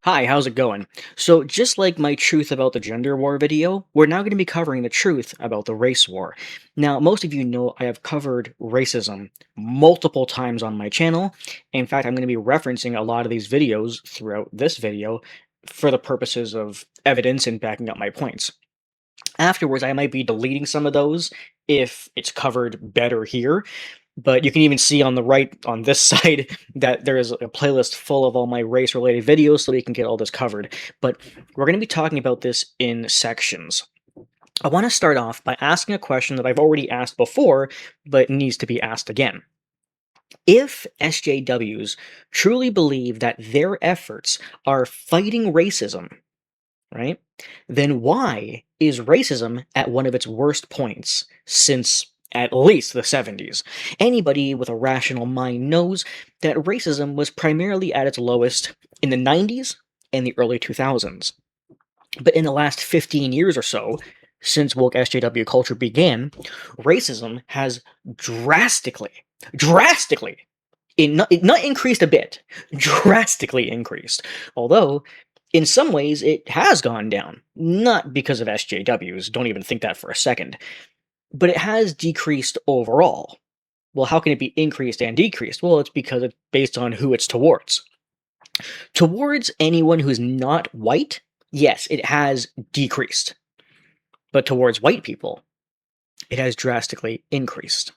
Hi, how's it going? So, just like my truth about the gender war video, we're now going to be covering the truth about the race war. Now, most of you know I have covered racism multiple times on my channel. In fact, I'm going to be referencing a lot of these videos throughout this video for the purposes of evidence and backing up my points. Afterwards, I might be deleting some of those if it's covered better here, but you can even see on the right on this side that there is a playlist full of all my race related videos so we can get all this covered. But we're going to be talking about this in sections. I want to start off by asking a question that I've already asked before, but needs to be asked again. If SJWs truly believe that their efforts are fighting racism, right, then why is racism at one of its worst points since at least the 70s? Anybody with a rational mind knows that racism was primarily at its lowest in the 90s and the early 2000s. But in the last 15 years or so, since woke SJW culture began, racism has drastically, not increased a bit, drastically increased. Although, in some ways, it has gone down. Not because of SJWs, don't even think that for a second. But it has decreased overall. Well, how can it be increased and decreased? Well, it's because it's based on who it's towards. Towards anyone who's not white, yes, it has decreased. But towards white people, it has drastically increased.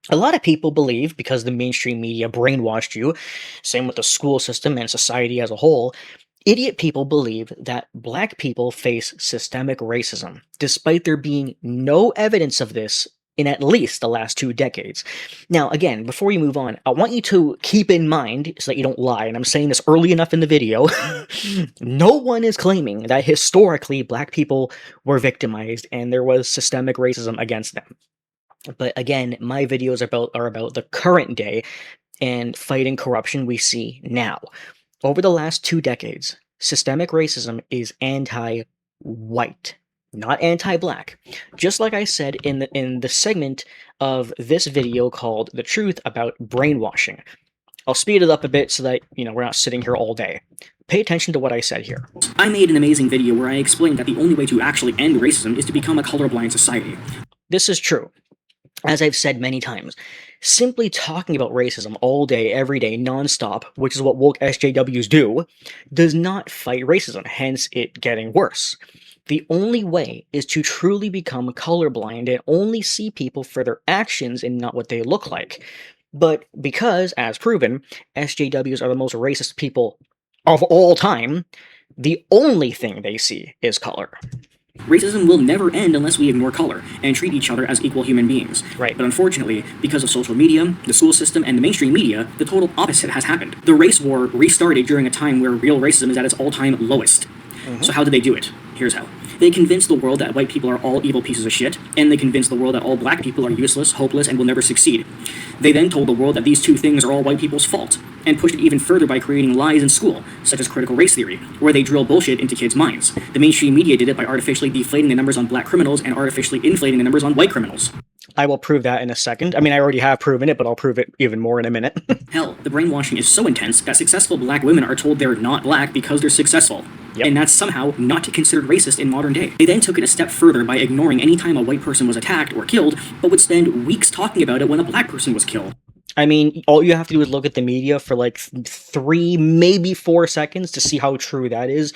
A lot of people believe, because the mainstream media brainwashed you, same with the school system and society as a whole, idiot people believe that black people face systemic racism, despite there being no evidence of this in at least the last 2 decades. Now, again, before you move on, I want you to keep in mind, so that you don't lie, and I'm saying this early enough in the video, no one is claiming that historically black people were victimized and there was systemic racism against them. But again, my videos are about the current day and fighting corruption we see now. Over the last 2 decades, systemic racism is anti-white, not anti-black. Just like I said in the segment of this video called "The Truth About Brainwashing." I'll speed it up a bit so that, we're not sitting here all day. Pay attention to what I said here. I made an amazing video where I explained that the only way to actually end racism is to become a colorblind society. This is true. As I've said many times, simply talking about racism all day, every day, nonstop, which is what woke SJWs do, does not fight racism, hence it getting worse. The only way is to truly become colorblind and only see people for their actions and not what they look like. But because, as proven, SJWs are the most racist people of all time, the only thing they see is color. Racism will never end unless we ignore color and treat each other as equal human beings. Right. But unfortunately, because of social media, the school system, and the mainstream media, the total opposite has happened. The race war restarted during a time where real racism is at its all-time lowest. So how did they do it? Here's how. They convinced the world that white people are all evil pieces of shit, and they convinced the world that all black people are useless, hopeless, and will never succeed. They then told the world that these two things are all white people's fault, and pushed it even further by creating lies in school, such as critical race theory, where they drill bullshit into kids' minds. The mainstream media did it by artificially deflating the numbers on black criminals and artificially inflating the numbers on white criminals. I will prove that in a second. I mean, I already have proven it, but I'll prove it even more in a minute. Hell, the brainwashing is so intense that successful black women are told they're not black because they're successful. Yep. And that's somehow not considered racist in modern day. They then took it a step further by ignoring any time a white person was attacked or killed, but would spend weeks talking about it when a black person was killed. I mean, all you have to do is look at the media for like 3, maybe 4 seconds to see how true that is.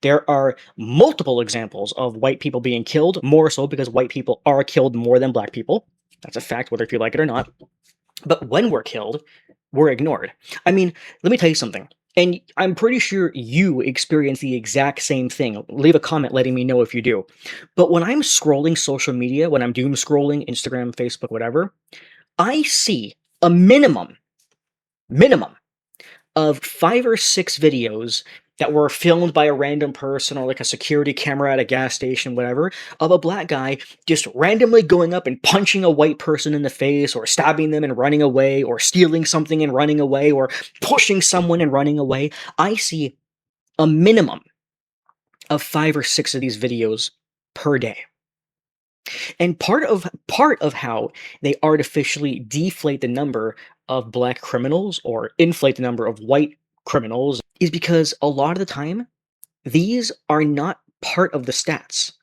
There are multiple examples of white people being killed, more so because white people are killed more than black people. That's a fact, whether if you like it or not. But when we're killed, we're ignored. I mean, let me tell you something. And I'm pretty sure you experience the exact same thing. Leave a comment letting me know if you do. But when I'm scrolling social media, when I'm doom scrolling, Instagram, Facebook, whatever, I see a minimum of 5 or 6 videos that were filmed by a random person or like a security camera at a gas station, whatever, of a black guy just randomly going up and punching a white person in the face, or stabbing them and running away, or stealing something and running away, or pushing someone and running away. I see a minimum of 5 or 6 of these videos per day. And part of how they artificially deflate the number of black criminals or inflate the number of white criminals is because a lot of the time, these are not part of the stats.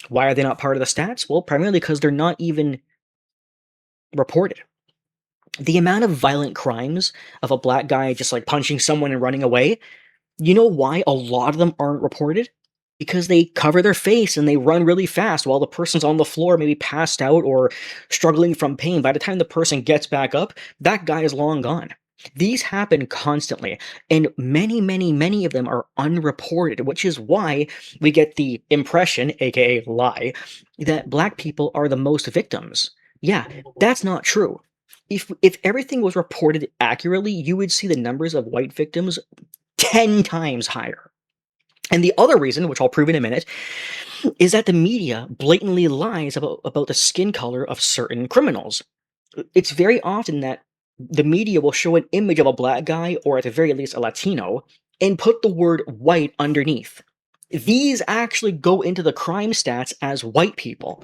Why are they not part of the stats? Well, primarily because they're not even reported. The amount of violent crimes of a black guy just like punching someone and running away, you know why a lot of them aren't reported? Because they cover their face and they run really fast while the person's on the floor, maybe passed out or struggling from pain. By the time the person gets back up, that guy is long gone. These happen constantly, and many, many, many of them are unreported, which is why we get the impression, aka lie, that black people are the most victims. Yeah, that's not true. If everything was reported accurately, you would see the numbers of white victims 10 times higher. And the other reason, which I'll prove in a minute, is that the media blatantly lies about the skin color of certain criminals. It's very often that the media will show an image of a black guy, or at the very least a Latino, and put the word white underneath. These actually go into the crime stats as white people.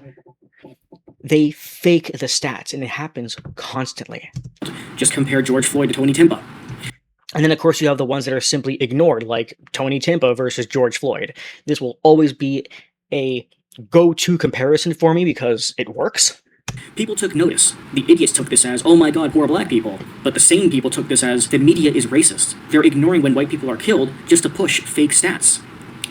They fake the stats, and it happens constantly. Just compare George Floyd to Tony Timpa. And then, of course, you have the ones that are simply ignored, like Tony Timpa versus George Floyd. This will always be a go-to comparison for me because it works. People took notice. The idiots took this as, oh my god, poor black people. But the sane people took this as, the media is racist. They're ignoring when white people are killed just to push fake stats.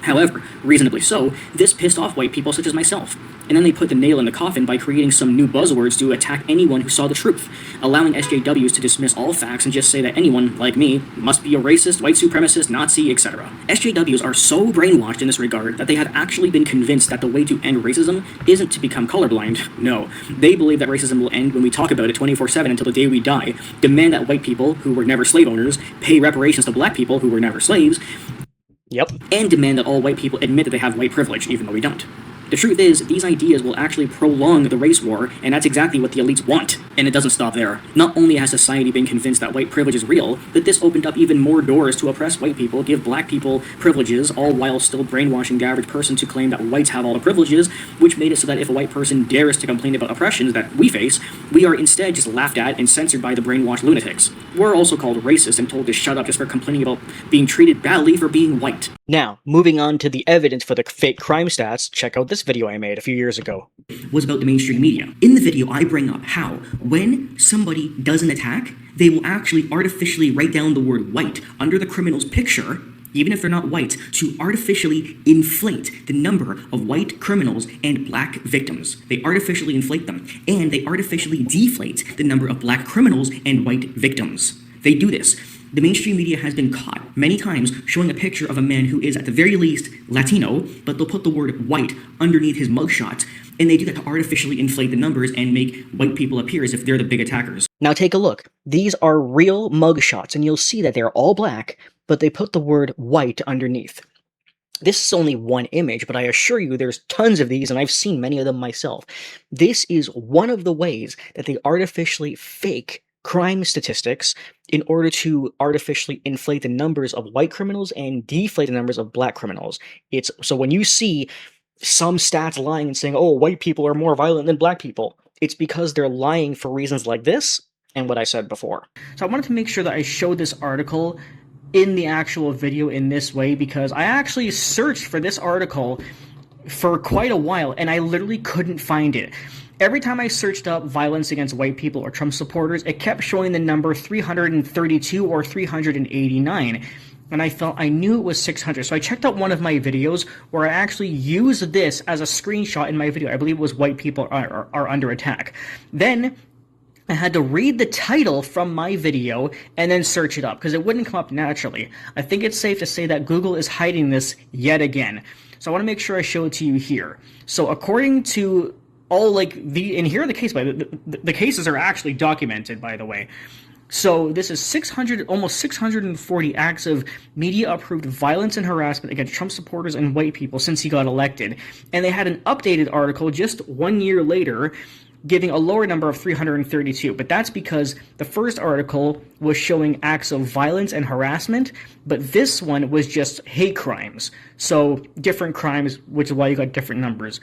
However, reasonably so, this pissed off white people such as myself. And then they put the nail in the coffin by creating some new buzzwords to attack anyone who saw the truth, allowing SJWs to dismiss all facts and just say that anyone, like me, must be a racist, white supremacist, Nazi, etc. SJWs are so brainwashed in this regard that they have actually been convinced that the way to end racism isn't to become colorblind. No, they believe that racism will end when we talk about it 24/7 until the day we die, demand that white people, who were never slave owners, pay reparations to black people who were never slaves, Yep. and demand that all white people admit that they have white privilege, even though we don't. The truth is, these ideas will actually prolong the race war, and that's exactly what the elites want. And it doesn't stop there. Not only has society been convinced that white privilege is real, but this opened up even more doors to oppress white people, give black people privileges, all while still brainwashing the average person to claim that whites have all the privileges, which made it so that if a white person dares to complain about oppressions that we face, we are instead just laughed at and censored by the brainwashed lunatics. We're also called racist and told to shut up just for complaining about being treated badly for being white. Now, moving on to the evidence for the fake crime stats, check out this video I made a few years ago. Was about the mainstream media. In the video, I bring up how, when somebody does an attack, they will actually artificially write down the word white under the criminal's picture, even if they're not white, to artificially inflate the number of white criminals and black victims. They artificially inflate them, and they artificially deflate the number of black criminals and white victims. They do this. The mainstream media has been caught many times showing a picture of a man who is at the very least Latino, but they'll put the word white underneath his mugshot, and they do that to artificially inflate the numbers and make white people appear as if they're the big attackers. Now take a look. These are real mugshots, and you'll see that they're all black, but they put the word white underneath. This is only one image, but I assure you there's tons of these, and I've seen many of them myself. This is one of the ways that they artificially fake crime statistics in order to artificially inflate the numbers of white criminals and deflate the numbers of black criminals. So when you see some stats lying and saying, oh, white people are more violent than black people, it's because they're lying for reasons like this and what I said before. So I wanted to make sure that I showed this article in the actual video in this way because I actually searched for this article for quite a while and I literally couldn't find it. Every time I searched up violence against white people or Trump supporters, it kept showing the number 332 or 389. And I knew it was 600. So I checked out one of my videos where I actually used this as a screenshot in my video. I believe it was white people are under attack. Then I had to read the title from my video and then search it up because it wouldn't come up naturally. I think it's safe to say that Google is hiding this yet again. So I want to make sure I show it to you here. So according to and here are the cases, the cases are actually documented, by the way. So this is almost 640 acts of media-approved violence and harassment against Trump supporters and white people since he got elected. And they had an updated article just 1 year later giving a lower number of 332. But that's because the first article was showing acts of violence and harassment, but this one was just hate crimes. So different crimes, which is why you got different numbers.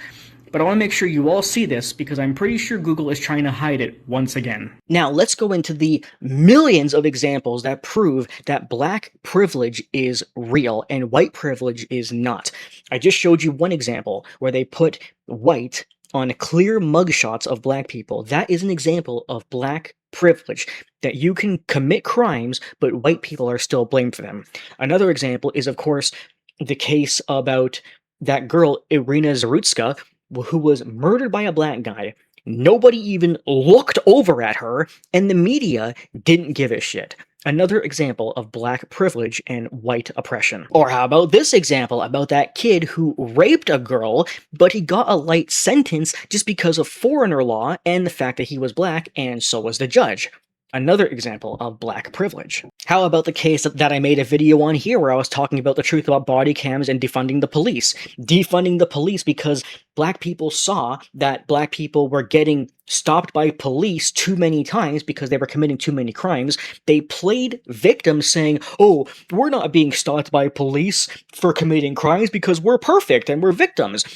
but I want to make sure you all see this because I'm pretty sure Google is trying to hide it once again. Now, let's go into the millions of examples that prove that black privilege is real and white privilege is not. I just showed you one example where they put white on clear mugshots of black people. That is an example of black privilege, that you can commit crimes, but white people are still blamed for them. Another example is, of course, the case about that girl, Irina Zarutska, who was murdered by a black guy. Nobody even looked over at her, and the media didn't give a shit. Another example of black privilege and white oppression. Or how about this example about that kid who raped a girl, but he got a light sentence just because of foreigner law and the fact that he was black, and so was the judge. Another example of black privilege. How about the case that I made a video on here where I was talking about the truth about body cams and defunding the police? Defunding the police because black people saw that black people were getting stopped by police too many times because they were committing too many crimes. They played victims saying, oh, we're not being stopped by police for committing crimes because we're perfect and we're victims.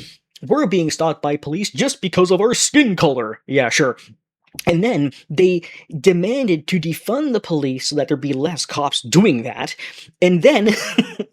We're being stopped by police just because of our skin color. Yeah, sure. And then they demanded to defund the police so that there be less cops doing that. And then,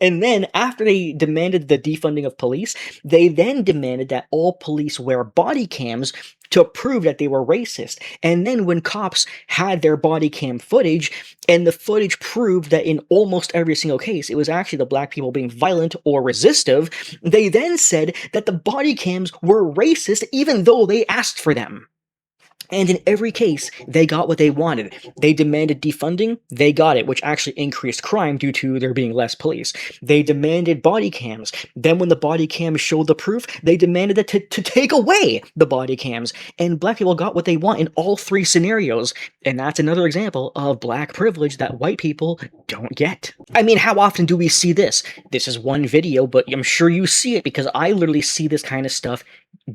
and then after they demanded the defunding of police, they then demanded that all police wear body cams to prove that they were racist. And then when cops had their body cam footage, and the footage proved that in almost every single case, it was actually the black people being violent or resistive, they then said that the body cams were racist even though they asked for them. And in every case, they got what they wanted. They demanded defunding, they got it, which actually increased crime due to there being less police. They demanded body cams. Then when the body cams showed the proof, they demanded it to take away the body cams. And black people got what they want in all three scenarios. And that's another example of black privilege that white people don't get. I mean, how often do we see this? This is one video, but I'm sure you see it because I literally see this kind of stuff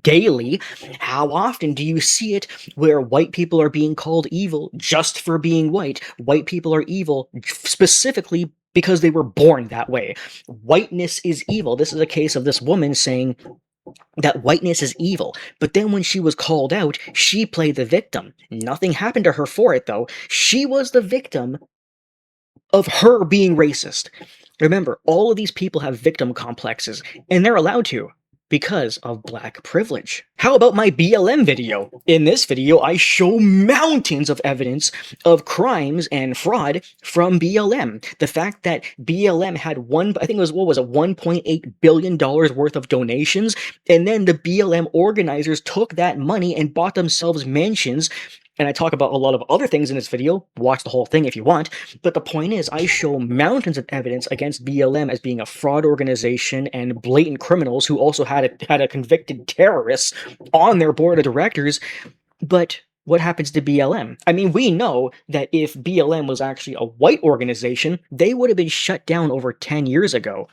daily. How often do you see it where white people are being called evil just for being white? White people are evil specifically because they were born that way. Whiteness is evil. This is a case of this woman saying that whiteness is evil. But then when she was called out, she played the victim. Nothing happened to her for it, though. She was the victim of her being racist. Remember, all of these people have victim complexes, and they're allowed to, because of black privilege. How about my BLM video? In this video, I show mountains of evidence of crimes and fraud from BLM. The fact that BLM had $1.8 billion worth of donations, and then the BLM organizers took that money and bought themselves mansions. And I talk about a lot of other things in this video. Watch the whole thing if you want. But the point is, I show mountains of evidence against BLM as being a fraud organization and blatant criminals who also had a convicted terrorist on their board of directors. But what happens to BLM? I mean, we know that if BLM was actually a white organization, they would have been shut down over 10 years ago.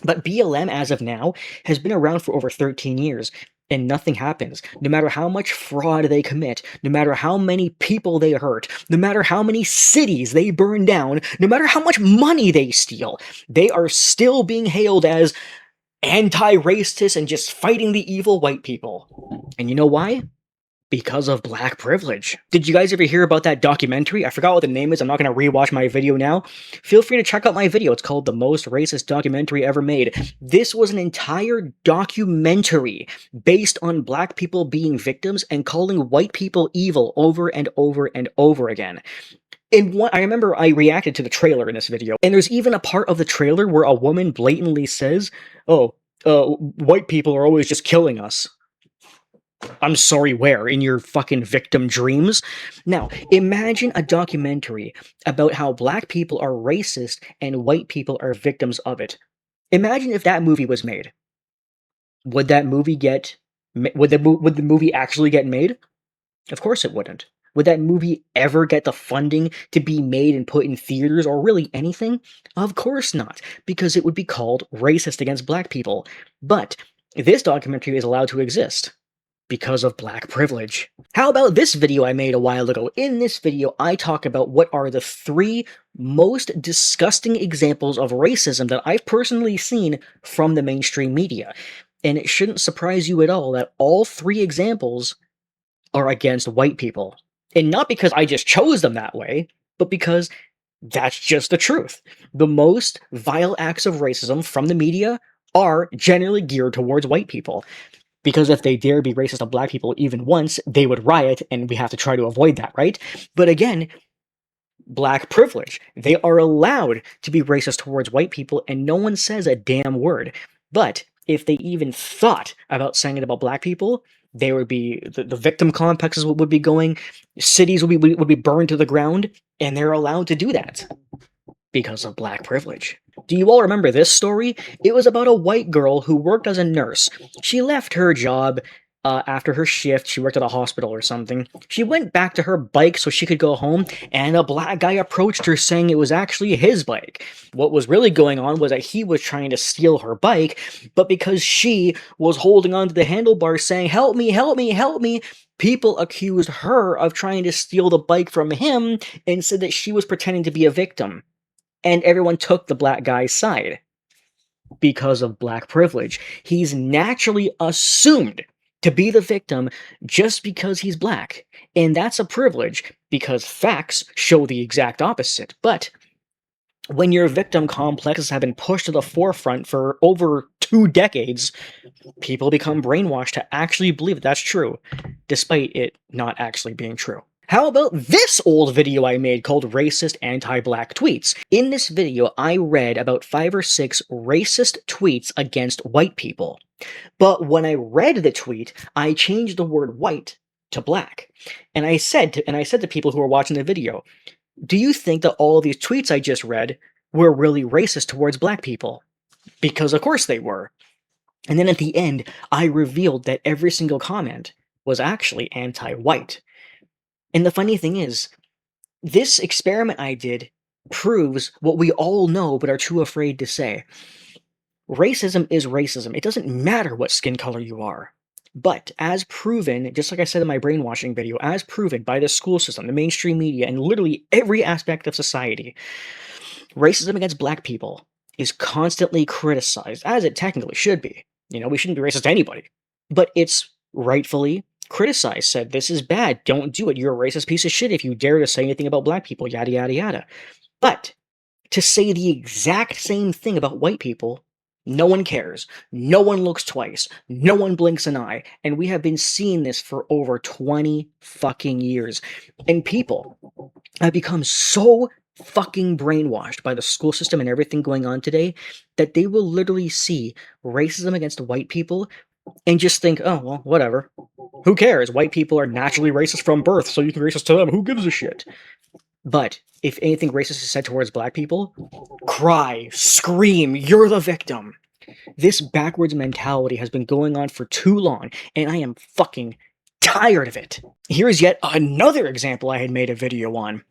But BLM, as of now, has been around for over 13 years. And nothing happens. No matter how much fraud they commit, no matter how many people they hurt, no matter how many cities they burn down, no matter how much money they steal, they are still being hailed as anti-racist and just fighting the evil white people. And you know why? Because of black privilege. Did you guys ever hear about that documentary? I forgot what the name is. I'm not going to rewatch my video now. Feel free to check out my video. It's called The Most Racist Documentary Ever Made. This was an entire documentary based on black people being victims and calling white people evil over and over and over again. I remember I reacted to the trailer in this video, and there's even a part of the trailer where a woman blatantly says, white people are always just killing us. I'm sorry, where? In your fucking victim dreams? Now, imagine a documentary about how black people are racist and white people are victims of it. Imagine if that movie was made. Would that movie would the movie actually get made? Of course it wouldn't. Would that movie ever get the funding to be made and put in theaters or really anything? Of course not, because it would be called racist against black people. But this documentary is allowed to exist because of black privilege. How about this video I made a while ago? In this video, I talk about what are the 3 most disgusting examples of racism that I've personally seen from the mainstream media. And it shouldn't surprise you at all that all 3 examples are against white people. And not because I just chose them that way, but because that's just the truth. The most vile acts of racism from the media are generally geared towards white people. Because if they dare be racist to black people even once, they would riot, and we have to try to avoid that, right? But again, black privilege. They are allowed to be racist towards white people, and no one says a damn word. But if they even thought about saying it about black people, they would be the victim complexes would be going, cities would be burned to the ground, and they're allowed to do that because of black privilege. Do you all remember this story? It was about a white girl who worked as a nurse. She left her job after her shift. She worked at a hospital or something. She went back to her bike so she could go home, and a black guy approached her saying it was actually his bike. What was really going on was that he was trying to steal her bike, but because she was holding onto the handlebars saying, "Help me, help me, help me," people accused her of trying to steal the bike from him and said that she was pretending to be a victim. And everyone took the black guy's side because of black privilege. He's naturally assumed to be the victim just because he's black. And that's a privilege because facts show the exact opposite. But when your victim complexes have been pushed to the forefront for over 2 decades, people become brainwashed to actually believe that's true, despite it not actually being true. How about this old video I made called Racist Anti-Black Tweets? In this video, I read about 5 or 6 racist tweets against white people. But when I read the tweet, I changed the word white to black. And I said to people who were watching the video, do you think that all of these tweets I just read were really racist towards black people? Because of course they were. And then at the end, I revealed that every single comment was actually anti-white. And the funny thing is, this experiment I did proves what we all know but are too afraid to say. Racism is racism. It doesn't matter what skin color you are. But as proven, just like I said in my brainwashing video, as proven by the school system, the mainstream media, and literally every aspect of society, racism against black people is constantly criticized, as it technically should be. You know, we shouldn't be racist to anybody. But it's rightfully criticized, said, this is bad, don't do it, you're a racist piece of shit if you dare to say anything about black people, yada yada yada. But to say the exact same thing about white people, no one cares, no one looks twice, no one blinks an eye, and we have been seeing this for over 20 fucking years. And people have become so fucking brainwashed by the school system and everything going on today that they will literally see racism against white people and just think, oh, well, whatever. Who cares? White people are naturally racist from birth, so you can be racist to them. Who gives a shit? But if anything racist is said towards black people, cry, scream, you're the victim. This backwards mentality has been going on for too long, and I am fucking tired of it. Here's yet another example I had made a video on.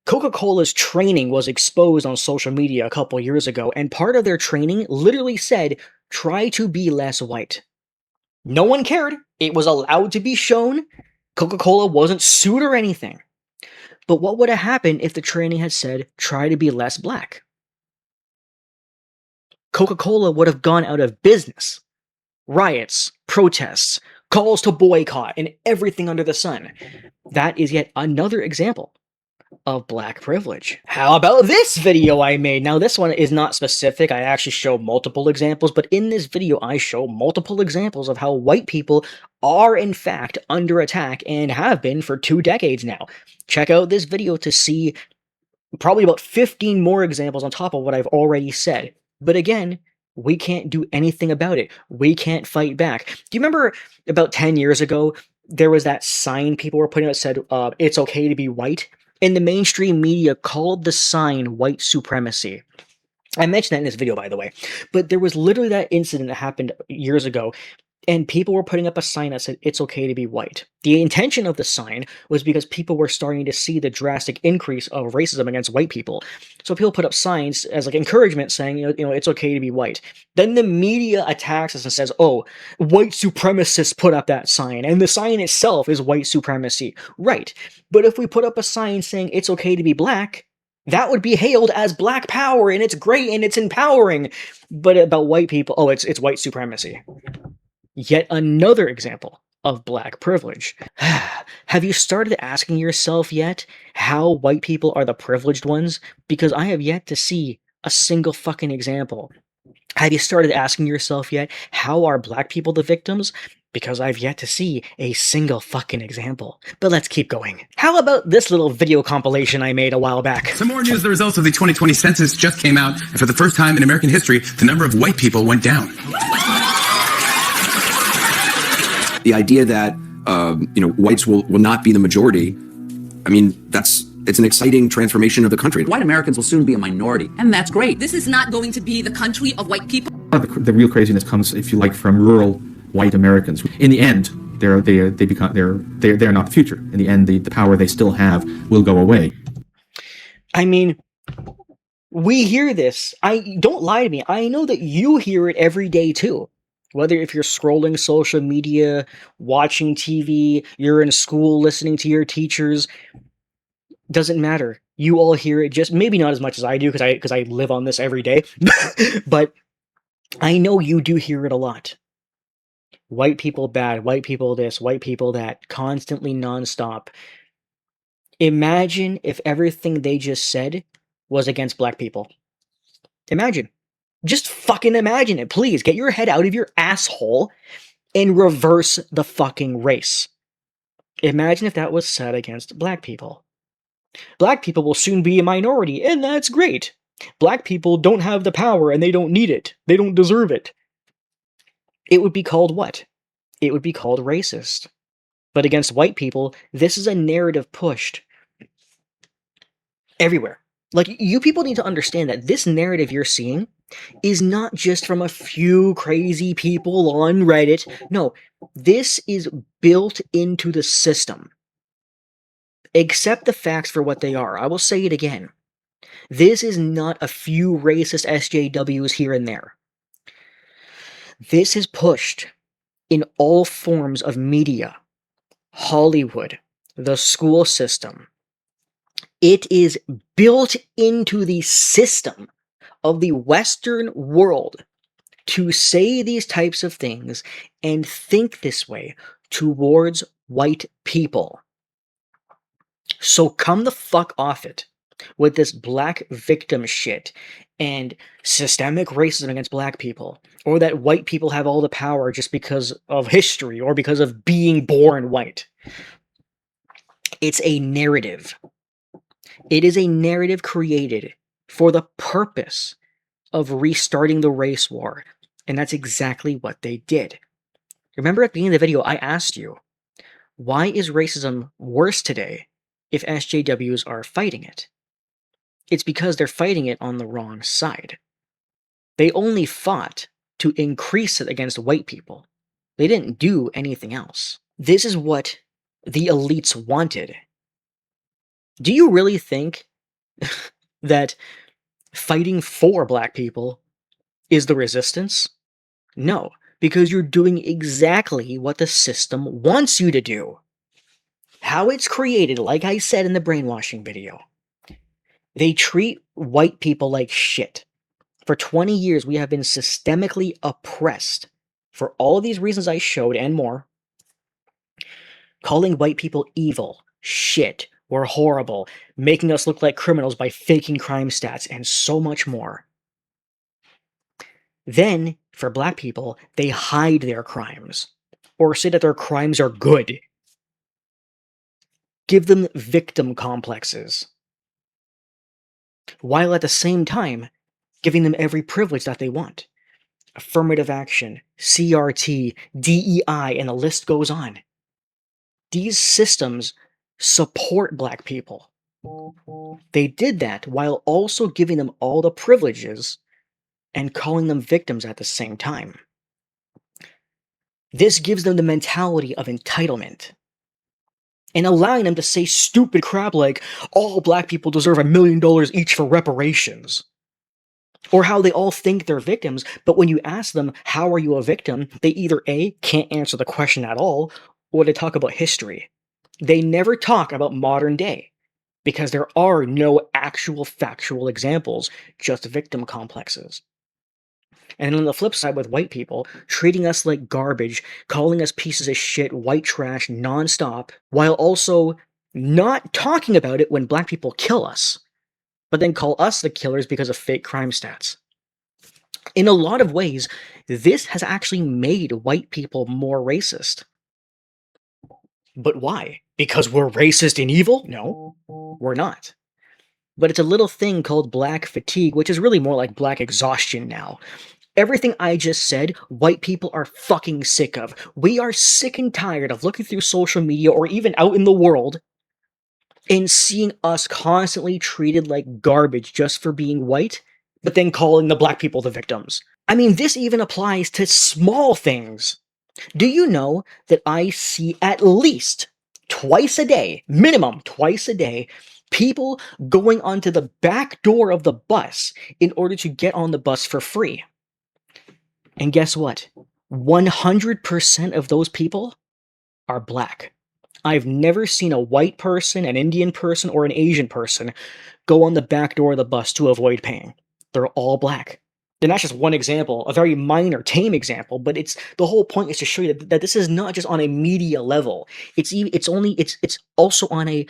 Coca-Cola's training was exposed on social media a couple years ago, and part of their training literally said, try to be less white. No one cared. It was allowed to be shown. Coca-Cola wasn't sued or anything. But what would have happened if the training had said, try to be less black? Coca-Cola would have gone out of business. Riots, protests, calls to boycott, and everything under the sun. That is yet another example of black privilege. How about this video I made? Now, this one is not specific. I actually show multiple examples, but in this video, I show multiple examples of how white people are, in fact, under attack and have been for 2 decades now. Check out this video to see probably about 15 more examples on top of what I've already said. But again, we can't do anything about it. We can't fight back. Do you remember about 10 years ago, there was that sign people were putting out that said, it's okay to be white? And the mainstream media called the sign white supremacy. I mentioned that in this video, by the way. But there was literally that incident that happened years ago, and people were putting up a sign that said, it's okay to be white. The intention of the sign was because people were starting to see the drastic increase of racism against white people. So people put up signs as like encouragement saying, you know, it's okay to be white. Then the media attacks us and says, oh, white supremacists put up that sign, and the sign itself is white supremacy. Right. But if we put up a sign saying it's okay to be black, that would be hailed as black power, and it's great and it's empowering. But about white people, oh, it's white supremacy. Yet another example of black privilege. Have you started asking yourself yet how white people are the privileged ones? Because I have yet to see a single fucking example. Have you started asking yourself yet how are black people the victims? Because I've yet to see a single fucking example. But let's keep going. How about this little video compilation I made a while back? Some more news. The results of the 2020 census just came out, and for the first time in American history, the number of white people went down. The idea that whites will not be the majority, I mean, it's an exciting transformation of the country. White Americans will soon be a minority, and that's great. This is not going to be the country of white people. The real craziness comes, if you like, from rural white Americans. In the end, they're not the future. In the end, the power they still have will go away. I mean, we hear this. Don't lie to me. I know that you hear it every day too. Whether if you're scrolling social media, watching TV, you're in school listening to your teachers, doesn't matter. You all hear it, just maybe not as much as I do because I live on this every day. But I know you do hear it a lot. White people bad, white people this, white people that, constantly nonstop. Imagine if everything they just said was against black people. Imagine. Just fucking imagine it, please. Get your head out of your asshole and reverse the fucking race. Imagine if that was said against black people. Black people will soon be a minority, and that's great. Black people don't have the power, and they don't need it. They don't deserve it. It would be called what? It would be called racist. But against white people, this is a narrative pushed everywhere. Like, you people need to understand that this narrative you're seeing is not just from a few crazy people on Reddit. No, this is built into the system. Accept the facts for what they are. I will say it again. This is not a few racist SJWs here and there. This is pushed in all forms of media, Hollywood, the school system. It is built into the system of the Western world to say these types of things and think this way towards white people. So come the fuck off it with this black victim shit and systemic racism against black people, or that white people have all the power just because of history or because of being born white. It's a narrative. It is a narrative created for the purpose of restarting the race war, and that's exactly what they did. Remember at the beginning of the video, I asked you, why is racism worse today if SJWs are fighting it? It's because they're fighting it on the wrong side. They only fought to increase it against white people. They didn't do anything else. This is what the elites wanted. Do you really think that fighting for black people is the resistance? No, because you're doing exactly what the system wants you to do. How it's created, like I said in the brainwashing video, they treat white people like shit. For 20 years, we have been systemically oppressed for all of these reasons I showed and more, calling white people evil, shit, we're horrible, making us look like criminals by faking crime stats, and so much more. Then, for black people, they hide their crimes, or say that their crimes are good. Give them victim complexes, while at the same time giving them every privilege that they want. Affirmative action, CRT, DEI, and the list goes on. These systems support black people. They did that while also giving them all the privileges and calling them victims at the same time. This gives them the mentality of entitlement and allowing them to say stupid crap like, all black people deserve $1 million each for reparations. Or how they all think they're victims, but when you ask them, how are you a victim, they either A, can't answer the question at all, or they talk about history. They never talk about modern day, because there are no actual factual examples, just victim complexes. And on the flip side, with white people, treating us like garbage, calling us pieces of shit, white trash, nonstop, while also not talking about it when black people kill us, but then call us the killers because of fake crime stats. In a lot of ways, this has actually made white people more racist. But why? Because we're racist and evil? No, we're not. But it's a little thing called black fatigue, which is really more like black exhaustion now. Everything I just said, white people are fucking sick of. We are sick and tired of looking through social media or even out in the world and seeing us constantly treated like garbage just for being white, but then calling the black people the victims. I mean, this even applies to small things. Do you know that I see at least twice a day, minimum twice a day, people going onto the back door of the bus in order to get on the bus for free? And guess what? 100% of those people are black. I've never seen a white person, an Indian person, or an Asian person go on the back door of the bus to avoid paying. They're all black. And that's just one example, a very minor, tame example, but it's the whole point is to show you that this is not just on a media level. It's also on a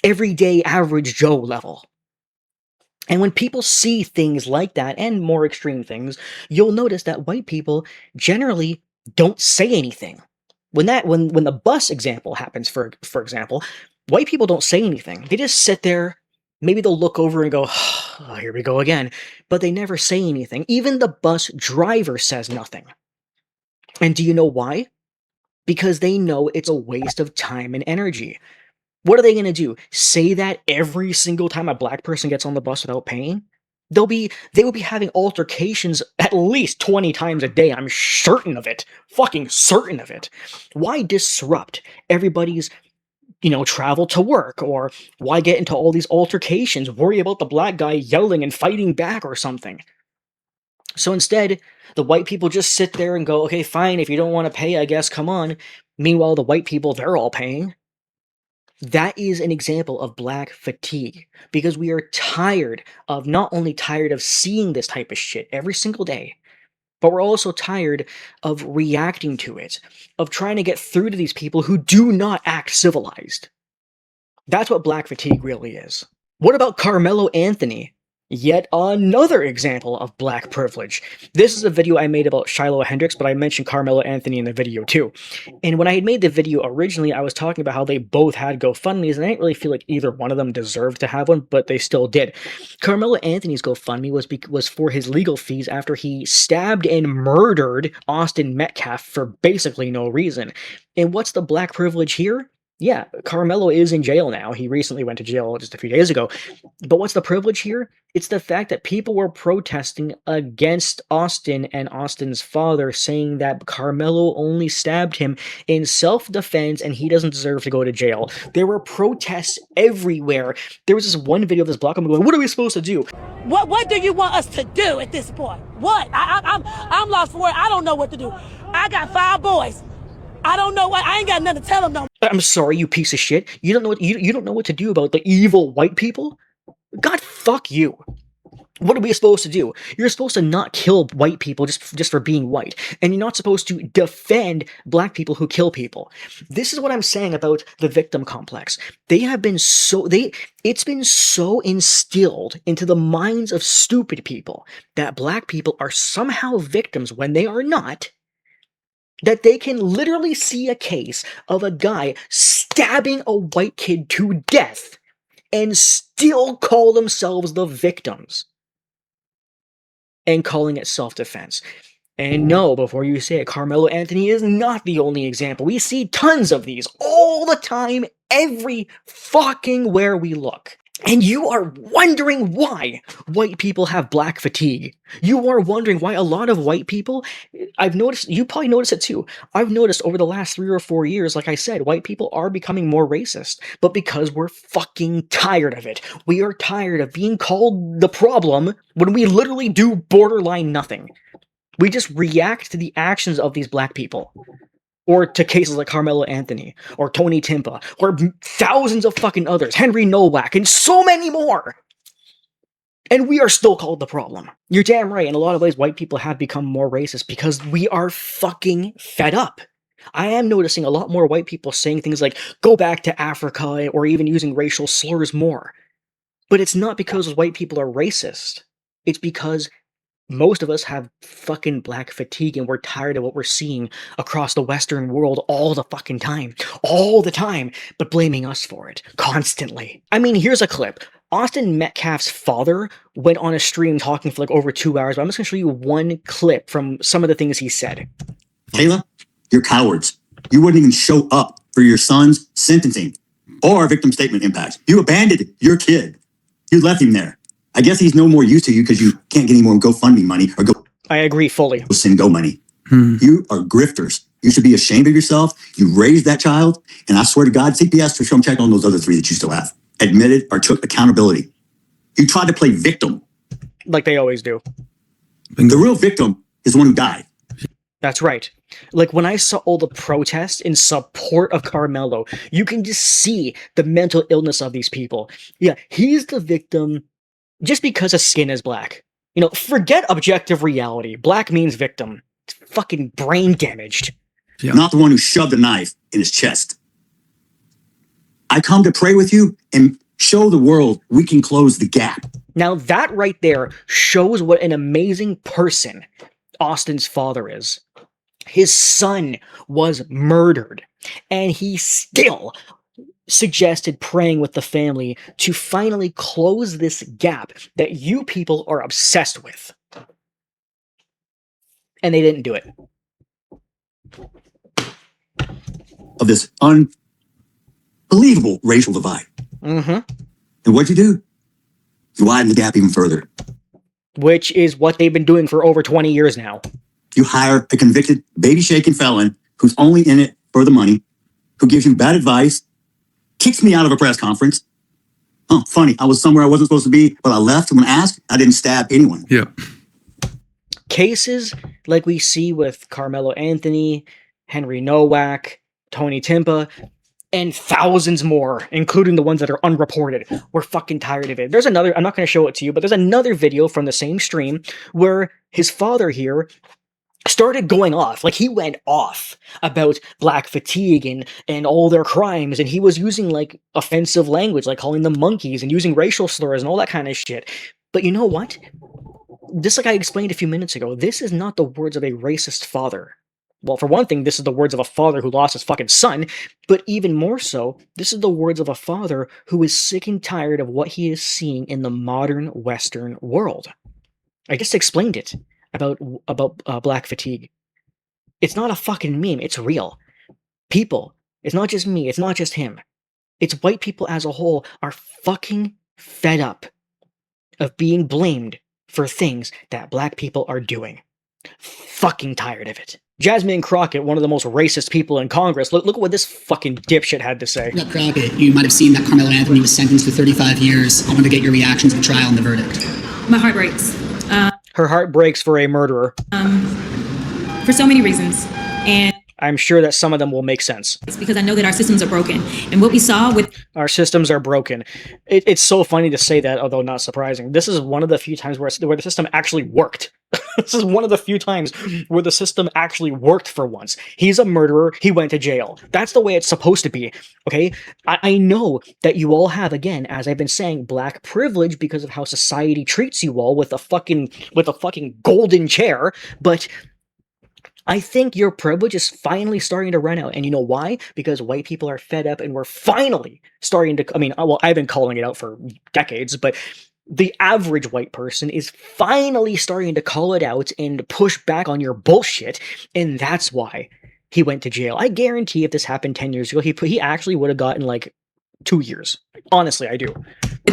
everyday average Joe level. And when people see things like that and more extreme things, you'll notice that white people generally don't say anything. When the bus example happens, for example, white people don't say anything. They just sit there. Maybe they'll look over and go, oh, here we go again. But they never say anything. Even the bus driver says nothing. And do you know why? Because they know it's a waste of time and energy. What are they going to do? Say that every single time a black person gets on the bus without paying? They will be having altercations at least 20 times a day. I'm certain of it. Fucking certain of it. Why disrupt everybody's travel to work? Or why get into all these altercations? Worry about the black guy yelling and fighting back or something. So instead, the white people just sit there and go, okay, fine, if you don't want to pay, I guess, come on. Meanwhile, the white people, they're all paying. That is an example of black fatigue, because we are not only tired of seeing this type of shit every single day, but we're also tired of reacting to it, of trying to get through to these people who do not act civilized. That's what black fatigue really is. What about Carmelo Anthony? Yet another example of black privilege. This is a video I made about Shiloh Hendricks, but I mentioned Carmelo Anthony in the video too. And when I had made the video originally, I was talking about how they both had GoFundMes, and I didn't really feel like either one of them deserved to have one, but they still did. Carmelo Anthony's GoFundMe was for his legal fees after he stabbed and murdered Austin Metcalf for basically no reason. And what's the black privilege here? Yeah, Carmelo is in jail now. He recently went to jail just a few days ago. But what's the privilege here? It's the fact that people were protesting against Austin and Austin's father, saying that Carmelo only stabbed him in self-defense and he doesn't deserve to go to jail. There were protests everywhere. There was this one video of this black woman going, "What are we supposed to do? What do you want us to do at this point? What? I'm lost for words. I don't know what to do. I got 5 boys. I don't know what. I ain't got nothing to tell them no. I'm sorry, you piece of shit. You don't know what to do about the evil white people? God, fuck you. What are we supposed to do? You're supposed to not kill white people just for being white. And you're not supposed to defend black people who kill people. This is what I'm saying about the victim complex. It's been so instilled into the minds of stupid people that black people are somehow victims when they are not, that they can literally see a case of a guy stabbing a white kid to death and still call themselves the victims and calling it self-defense. And no, before you say it, Carmelo Anthony is not the only example. We see tons of these all the time, every fucking where we look. And you are wondering why white people have black fatigue. You are wondering why a lot of white people, I've noticed, you probably noticed it too. I've noticed over the last 3 or 4 years, like I said, white people are becoming more racist, but because we're fucking tired of it. We are tired of being called the problem when we literally do borderline nothing. We just react to the actions of these black people. Or to cases like Carmelo Anthony, or Tony Timpa, or thousands of fucking others, Henry Nowak, and so many more. And we are still called the problem. You're damn right. In a lot of ways, white people have become more racist because we are fucking fed up. I am noticing a lot more white people saying things like, go back to Africa, or even using racial slurs more. But it's not because white people are racist. It's because most of us have fucking black fatigue and we're tired of what we're seeing across the Western world all the fucking time. All the time. But blaming us for it. Constantly. I mean, here's a clip. Austin Metcalf's father went on a stream talking for like over 2 hours, but I'm just going to show you one clip from some of the things he said. Kayla, you're cowards. You wouldn't even show up for your son's sentencing or victim statement impact. You abandoned your kid. You left him there. I guess he's no more use to you because you can't get any more GoFundMe money or I agree fully. Send Go money. You are grifters. You should be ashamed of yourself. You raised that child. And I swear to God, CPS for check on those other 3 that you still have. Admitted or took accountability. You tried to play victim. Like they always do. The real victim is the one who died. That's right. Like when I saw all the protests in support of Carmelo, you can just see the mental illness of these people. Yeah, he's the victim just because his skin is black. You know, forget objective reality. Black means victim. It's fucking brain damaged. Yeah. Not the one who shoved a knife in his chest. I come to pray with you and show the world we can close the gap. Now that right there shows what an amazing person Austin's father is. His son was murdered, and he still suggested praying with the family to finally close this gap that you people are obsessed with. And they didn't do it. Of this unbelievable racial divide. Mm-hmm. And what'd you do? You widen the gap even further. Which is what they've been doing for over 20 years now. You hire a convicted baby-shaking felon who's only in it for the money, who gives you bad advice, kicks me out of a press conference. Oh, funny, I was somewhere I wasn't supposed to be, but I left when asked. I didn't stab anyone. Yeah. Cases like we see with Carmelo Anthony, Henry Nowak, Tony Timpa, and thousands more, including the ones that are unreported. We're fucking tired of it. There's another, I'm not going to show it to you, but there's another video from the same stream where his father here started going off. Like, he went off about black fatigue and all their crimes, and he was using, like, offensive language, like calling them monkeys and using racial slurs and all that kind of shit. But you know what? Just like I explained a few minutes ago, this is not the words of a racist father. Well, for one thing, this is the words of a father who lost his fucking son, but even more so, this is the words of a father who is sick and tired of what he is seeing in the modern Western world. I just explained it about black fatigue. It's not a fucking meme, it's real. People, it's not just me, it's not just him. It's white people as a whole are fucking fed up of being blamed for things that black people are doing. Fucking tired of it. Jasmine Crockett, one of the most racist people in Congress, look at what this fucking dipshit had to say. Crockett, you might have seen that Carmelo Anthony was sentenced to 35 years. I want to get your reaction to the trial and the verdict. My heart breaks. Her heart breaks for a murderer. For so many reasons. And I'm sure that some of them will make sense. it's because I know that our systems are broken. And what we saw with Our systems are broken. It's so funny to say that, although not surprising. This is one of the few times where the system actually worked. This is one of the few times where the system actually worked for once. He's a murderer. He went to jail. That's the way it's supposed to be. Okay? I know that you all have, again, as I've been saying, black privilege because of how society treats you all with a fucking golden chair, but I think your privilege is finally starting to run out. And you know why? Because white people are fed up and we're finally starting to, well, I've been calling it out for decades, but the average white person is finally starting to call it out and push back on your bullshit. And that's why he went to jail. I guarantee if this happened 10 years ago, he actually would have gotten like 2 years. Honestly, I do.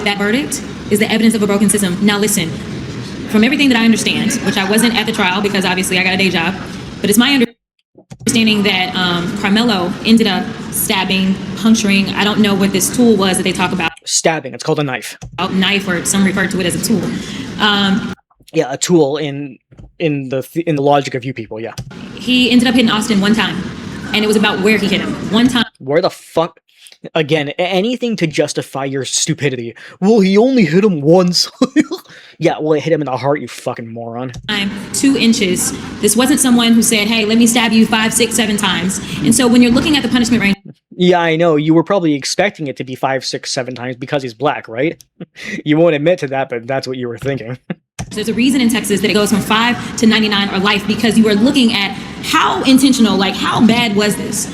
that verdict is the evidence of a broken system. Now listen, from everything that I understand, which I wasn't at the trial because obviously I got a day job, but it's my understanding that Carmelo ended up stabbing, puncturing. I don't know what this tool was that they talk about. Stabbing. It's called a knife. A knife, or some refer to it as a tool. Yeah, a tool in the logic of you people. Yeah. He ended up hitting Austin one time, and it was about where he hit him. One time. Where the fuck? Again, anything to justify your stupidity. Well, he only hit him once. Yeah, well, it hit him in the heart, you fucking moron. I'm 2 inches. This wasn't someone who said, hey, let me stab you 5, 6, 7 times. And so when you're looking at the punishment range, yeah, I know. You were probably expecting it to be 5, 6, 7 times because he's black, right? You won't admit to that, but that's what you were thinking. there's a reason in Texas that it goes from 5 to 99 or life, because you are looking at how intentional, like how bad was this?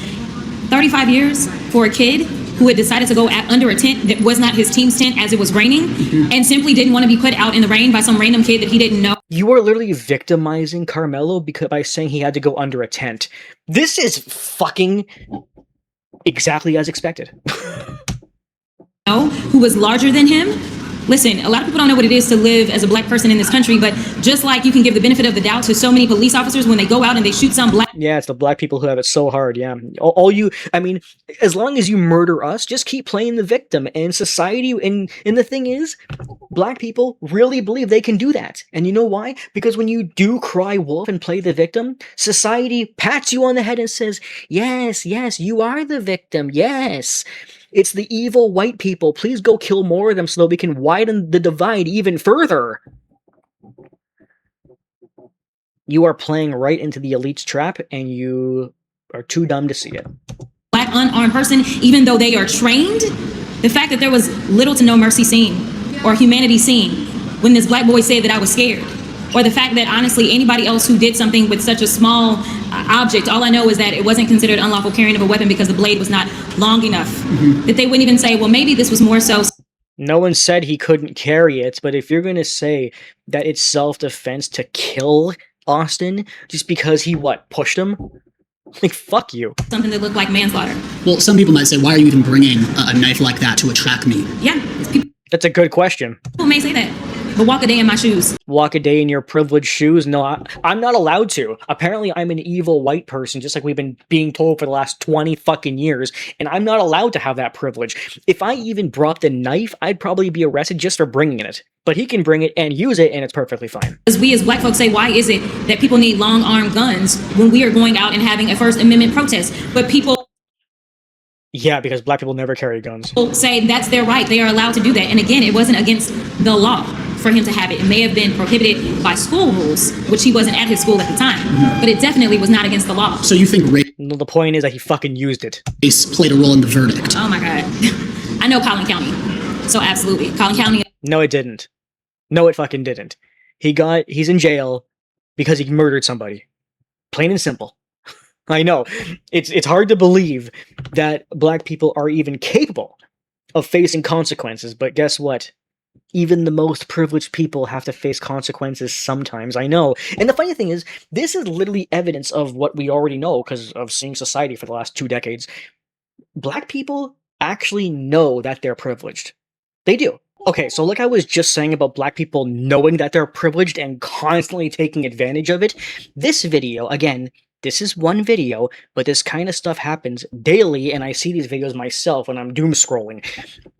35 years for a kid who had decided to go under a tent that was not his team's tent as it was raining, and simply didn't want to be put out in the rain by some random kid that he didn't know. You are literally victimizing Carmelo by saying he had to go under a tent. This is fucking exactly as expected. Who was larger than him. Listen, a lot of people don't know what it is to live as a black person in this country, but just like you can give the benefit of the doubt to so many police officers when they go out and they shoot some black... Yeah, it's the black people who have it so hard, yeah. I mean, as long as you murder us, just keep playing the victim. And society, and the thing is, black people really believe they can do that. And you know why? Because when you do cry wolf and play the victim, society pats you on the head and says, yes, yes, you are the victim, yes. It's the evil white people. Please go kill more of them so that we can widen the divide even further. You are playing right into the elite's trap, and you are too dumb to see it. Black unarmed person, even though they are trained, the fact that there was little to no mercy seen or humanity seen when this black boy said that I was scared, or the fact that honestly anybody else who did something with such a small object, all I know is that it wasn't considered unlawful carrying of a weapon because the blade was not long enough, that they wouldn't even say, well, maybe this was more so. No one said he couldn't carry it, but if you're going to say that it's self-defense to kill Austin just because he, pushed him? Like, fuck you. Something that looked like manslaughter. Well, some people might say, why are you even bringing a knife like that to attract me? Yeah. That's a good question. People may say that, but walk a day in my shoes. Walk a day in your privileged shoes? No, I'm not allowed to. Apparently, I'm an evil white person, just like we've been being told for the last 20 fucking years, and I'm not allowed to have that privilege. If I even brought the knife, I'd probably be arrested just for bringing it. But he can bring it and use it, and it's perfectly fine. As we as black folks say, why is it that people need long-armed guns when we are going out and having a First Amendment protest? But people... Yeah, because black people never carry guns. Say that's their right. They are allowed to do that. And again, it wasn't against the law for him to have it. It may have been prohibited by school rules, which he wasn't at his school at the time. But it definitely was not against the law. So you think race... No, the point is that he fucking used it. Race played a role in the verdict. Oh my God. I know Collin County. So absolutely. Collin County... No, it didn't. No, it fucking didn't. He's in jail because he murdered somebody. Plain and simple. I know. It's hard to believe that black people are even capable of facing consequences, but guess what? Even the most privileged people have to face consequences sometimes, I know. And the funny thing is, this is literally evidence of what we already know because of seeing society for the last 2 decades. Black people actually know that they're privileged. They do. Okay, so like I was just saying about black people knowing that they're privileged and constantly taking advantage of it, this video, again, this is one video, but this kind of stuff happens daily, and I see these videos myself when I'm doom scrolling.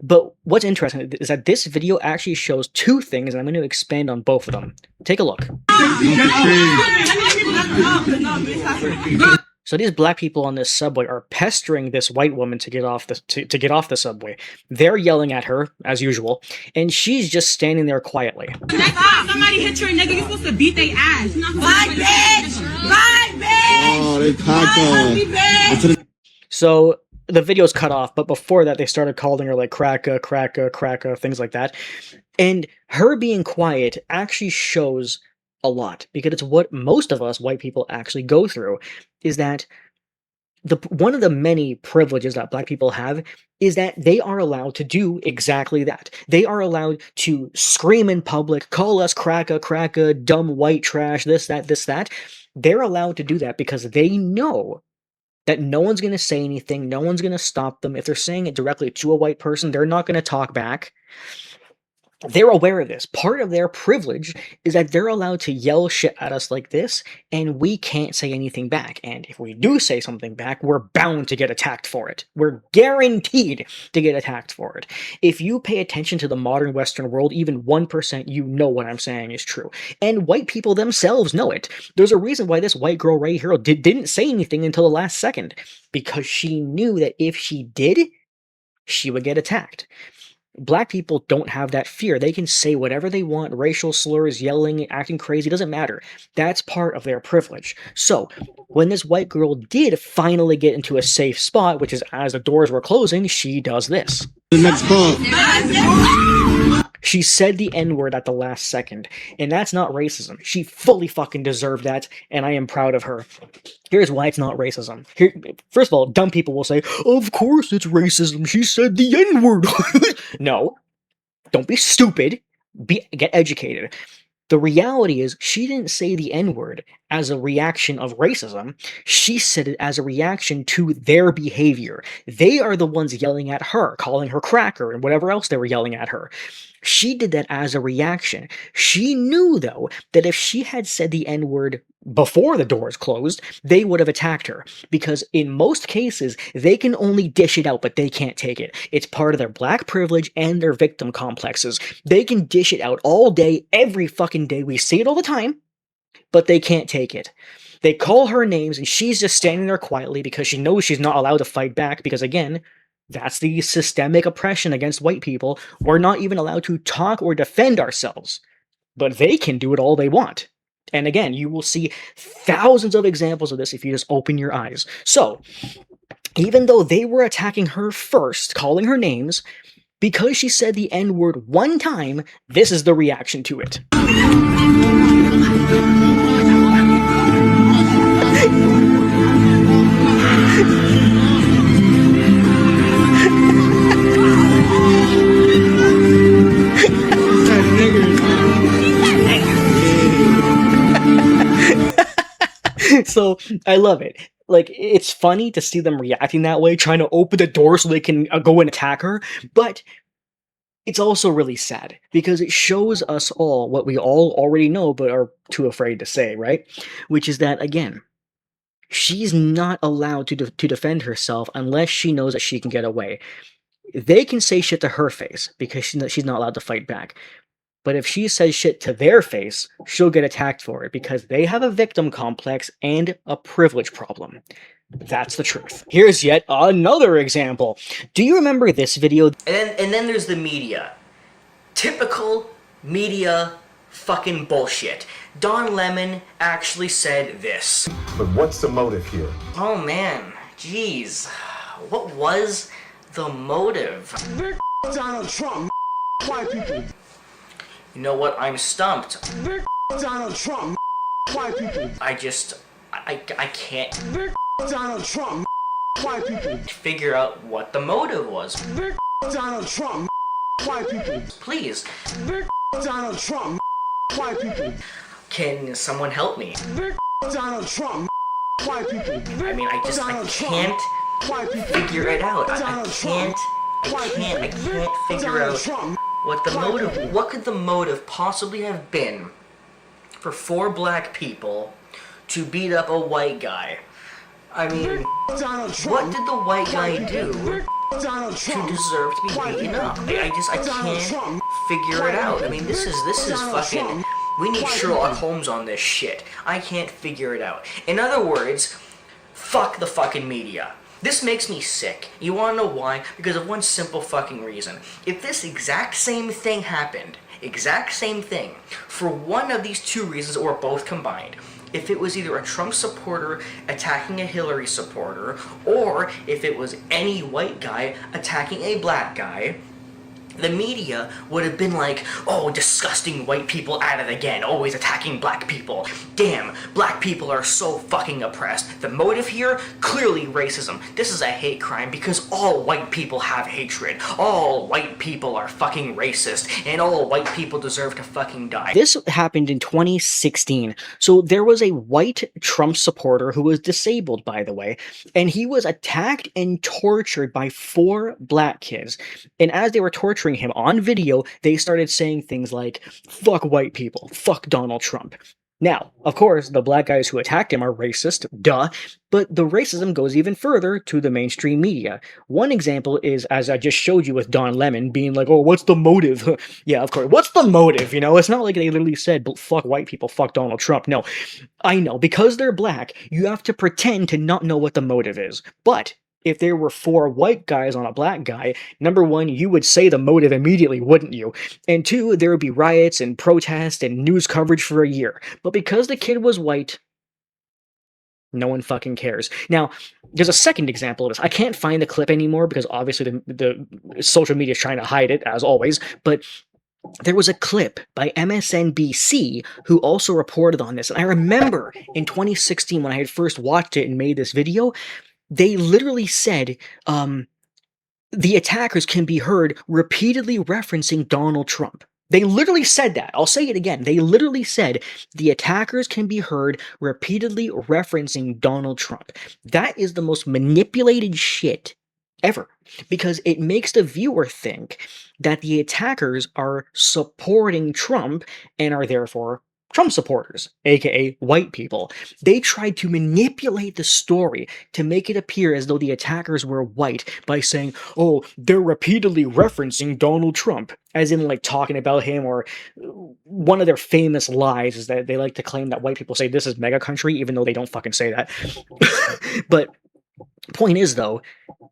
But what's interesting is that this video actually shows 2 things, and I'm going to expand on both of them. Take a look. So these black people on this subway are pestering this white woman to get off the subway. They're yelling at her as usual, and she's just standing there quietly. Somebody hit your nigga, you're supposed to beat their ass. Bye, bitch! Bye, bitch! Oh, they packed her. So the video's cut off, but before that they started calling her like cracka, things like that. And her being quiet actually shows a lot, because it's what most of us white people actually go through, is that one of the many privileges that black people have is that they are allowed to do exactly that. They are allowed to scream in public, call us cracka, dumb white trash, this, that. They're allowed to do that because they know that no one's going to say anything, no one's going to stop them. If they're saying it directly to a white person, they're not going to talk back. They're aware of this. Part of their privilege is that they're allowed to yell shit at us like this, and we can't say anything back. And if we do say something back, we're bound to get attacked for it. We're guaranteed to get attacked for it. If you pay attention to the modern Western world, even 1%, you know what I'm saying is true. And white people themselves know it. There's a reason why this white girl right here didn't say anything until the last second, because she knew that if she did, she would get attacked. Black people don't have that fear. They can say whatever they want, racial slurs, yelling, acting crazy, doesn't matter. That's part of their privilege. So, when this white girl did finally get into a safe spot, which is as the doors were closing, she does this. The next part. She said the N-word at the last second, and that's not racism. She fully fucking deserved that, and I am proud of her. Here's why it's not racism. First of all, dumb people will say, of course it's racism, she said the N-word. No, don't be stupid. Get educated. The reality is, she didn't say the N-word as a reaction of racism. She said it as a reaction to their behavior. They are the ones yelling at her, calling her cracker, and whatever else they were yelling at her. She did that as a reaction. She knew, though, that if she had said the N-word before the doors closed, they would have attacked her. Because in most cases, they can only dish it out, but they can't take it. It's part of their black privilege and their victim complexes. They can dish it out all day, every fucking day. We see it all the time, but they can't take it. They call her names, and she's just standing there quietly because she knows she's not allowed to fight back because, again, that's the systemic oppression against white people. We're not even allowed to talk or defend ourselves. But they can do it all they want. And again, you will see thousands of examples of this if you just open your eyes. So, even though they were attacking her first, calling her names, because she said the N-word one time, this is the reaction to it. So, I love it. Like, it's funny to see them reacting that way, trying to open the door so they can go and attack her, but it's also really sad, because it shows us all what we all already know but are too afraid to say, right? Which is that, again, she's not allowed to defend herself unless she knows that she can get away. They can say shit to her face, because she's not allowed to fight back. But if she says shit to their face, she'll get attacked for it because they have a victim complex and a privilege problem. That's the truth. Here's yet another example. Do you remember this video? And then there's the media. Typical media fucking bullshit. Don Lemon actually said this. But what's the motive here? Oh man, jeez. What was the motive? Donald Trump, white people. You know what? I'm stumped. Donald Trump, white people. I can't Donald Trump, white people. figure out what the motive was. Donald Trump, white people. Please. Donald Trump, white people. Can someone help me? Donald Trump, white people. I mean, I can't figure it out. I can't figure out what the motive, what could the motive possibly have been for 4 black people to beat up a white guy? I mean, what did the white guy do to deserve to be beaten up? I can't figure it out. I mean, this is fucking, we need Sherlock Holmes on this shit. I can't figure it out. In other words, fuck the fucking media. This makes me sick. You wanna know why? Because of one simple fucking reason. If this exact same thing happened, exact same thing, for one of these 2 reasons or both combined, if it was either a Trump supporter attacking a Hillary supporter, or if it was any white guy attacking a black guy, the media would have been like, oh, disgusting white people at it again, always attacking black people. Damn, black people are so fucking oppressed. The motive here, clearly racism. This is a hate crime because all white people have hatred. All white people are fucking racist, and all white people deserve to fucking die. This happened in 2016. So there was a white Trump supporter who was disabled, by the way, and he was attacked and tortured by 4 black kids. And as they were torturing him on video, they started saying things like, fuck white people, fuck Donald Trump. Now, of course, the black guys who attacked him are racist, duh, but the racism goes even further to the mainstream media. One example is, as I just showed you with Don Lemon, being like, oh, what's the motive? Yeah, of course, what's the motive? You know, it's not like they literally said, fuck white people, fuck Donald Trump. No, I know, because they're black, you have to pretend to not know what the motive is. But If there were 4 white guys on a black guy, number 1, you would say the motive immediately, wouldn't you? And 2, there would be riots and protests and news coverage for a year. But because the kid was white, no one fucking cares. Now, there's a second example of this. I can't find the clip anymore because obviously the social media is trying to hide it, as always, but there was a clip by MSNBC who also reported on this. And I remember in 2016 when I had first watched it and made this video, they literally said the attackers can be heard repeatedly referencing Donald Trump. They literally said that. I'll say it again. They literally said the attackers can be heard repeatedly referencing Donald Trump. That is the most manipulated shit ever, because it makes the viewer think that the attackers are supporting Trump and are therefore Trump supporters, aka white people. They tried to manipulate the story to make it appear as though the attackers were white by saying, oh, they're repeatedly referencing Donald Trump, as in like talking about him, or one of their famous lies is that they like to claim that white people say this is mega country, even though they don't fucking say that. But point is, though,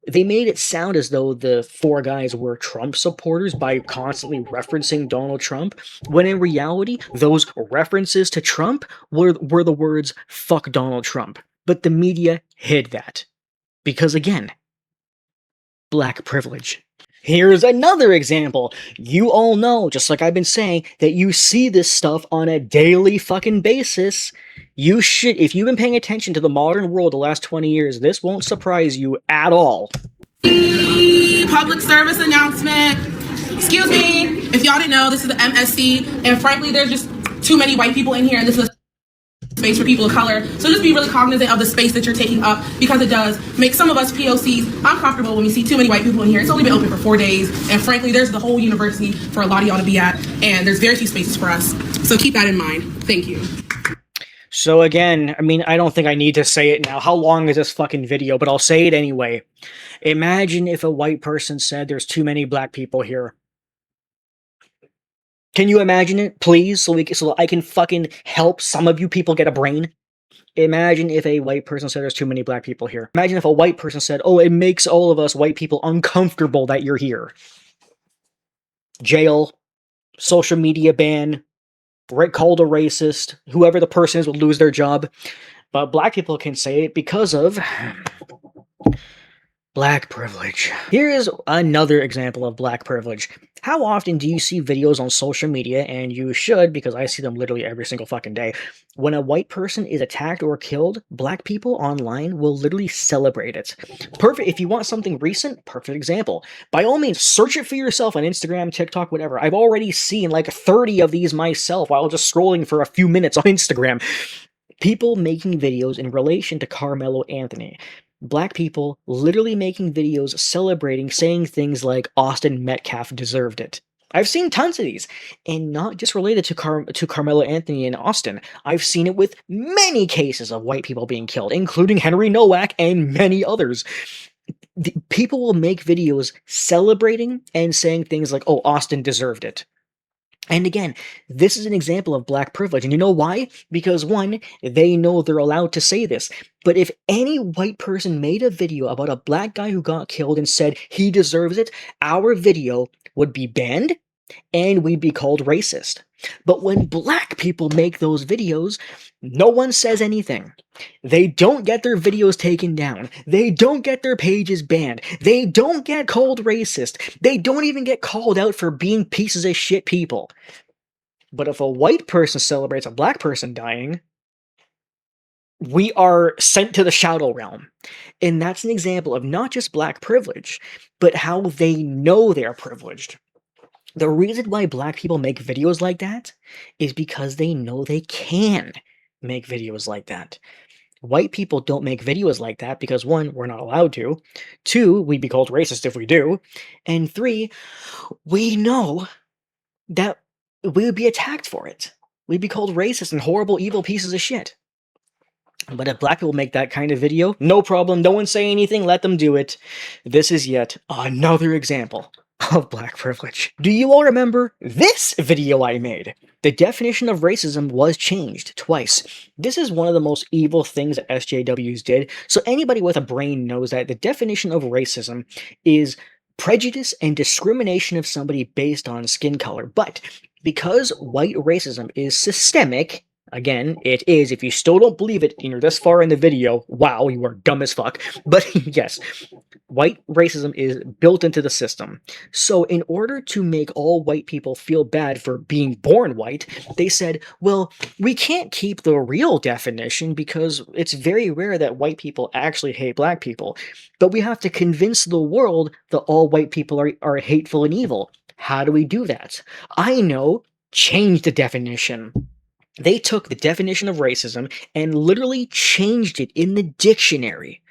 they made it sound as though the 4 guys were Trump supporters by constantly referencing Donald Trump, when in reality, those references to Trump were the words, fuck Donald Trump. But the media hid that. Because again, black privilege. Here's another example. You all know, just like I've been saying, that you see this stuff on a daily fucking basis. You should, if you've been paying attention to the modern world the last 20 years, this won't surprise you at all. Public service announcement. Excuse me, if y'all didn't know, this is the MSC, and frankly, there's just too many white people in here, and this is a space for people of color. So just be really cognizant of the space that you're taking up, because it does make some of us POCs uncomfortable when we see too many white people in here. It's only been open for 4 days, and frankly, there's the whole university for a lot of y'all to be at, and there's very few spaces for us. So keep that in mind. Thank you. So again, I mean, I don't think I need to say it now. How long is this fucking video? But I'll say it anyway. Imagine if a white person said there's too many black people here. Can you imagine it, please, so I can fucking help some of you people get a brain? Imagine if a white person said there's too many black people here. Imagine if a white person said, oh, it makes all of us white people uncomfortable that you're here. Jail, social media ban, called a racist, whoever the person is will lose their job. But black people can say it because of black privilege. Here's another example of black privilege. How often do you see videos on social media, and you should, because I see them literally every single fucking day, when a white person is attacked or killed, black people online will literally celebrate it. Perfect. If you want something recent, perfect example. By all means, search it for yourself on Instagram, TikTok, whatever. I've already seen like 30 of these myself while just scrolling for a few minutes on Instagram. People making videos in relation to Carmelo Anthony. Black people literally making videos celebrating, saying things like Austin Metcalf deserved it. I've seen tons of these, and not just related to Carmelo Anthony and Austin. I've seen it with many cases of white people being killed, including Henry Nowak and many others. People will make videos celebrating and saying things like, oh, Austin deserved it. And again, this is an example of black privilege. And you know why? Because one, they know they're allowed to say this. But if any white person made a video about a black guy who got killed and said he deserves it, our video would be banned and we'd be called racist. But when black people make those videos, no one says anything. They don't get their videos taken down. They don't get their pages banned. They don't get called racist. They don't even get called out for being pieces of shit people. But if a white person celebrates a black person dying, we are sent to the shadow realm. And that's an example of not just black privilege, but how they know they're privileged. The reason why black people make videos like that is because they know they can make videos like that. White people don't make videos like that because, one, we're not allowed to. Two, we'd be called racist if we do. And three, we know that we would be attacked for it. We'd be called racist and horrible, evil pieces of shit. But if black people make that kind of video, no problem. No one say anything. Let them do it. This is yet another example of black privilege. Do you all remember this video I made? The definition of racism was changed twice. This is one of the most evil things that SJWs did, so anybody with a brain knows that the definition of racism is prejudice and discrimination of somebody based on skin color. But because white racism is systemic, again, it is. If you still don't believe it and you're this far in the video, wow, you are dumb as fuck. But yes, white racism is built into the system. So in order to make all white people feel bad for being born white, they said, well, we can't keep the real definition because it's very rare that white people actually hate black people. But we have to convince the world that all white people are hateful and evil. How do we do that? I know. Change the definition. They took the definition of racism and literally changed it in the dictionary